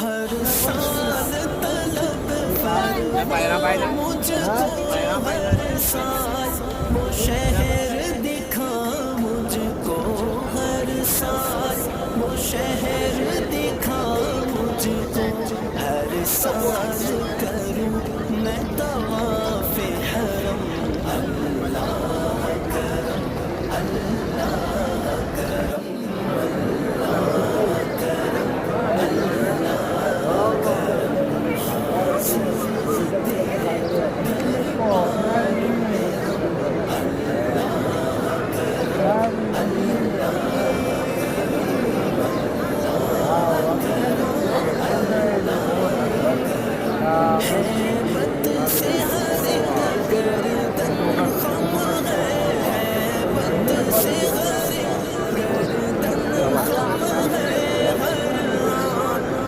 हर साल तलब फरमा मुझको, हर साल वो शहर दिखा मुझको, हर साल वो शहर दिखा मुझको, हर साल करूं मैं तवा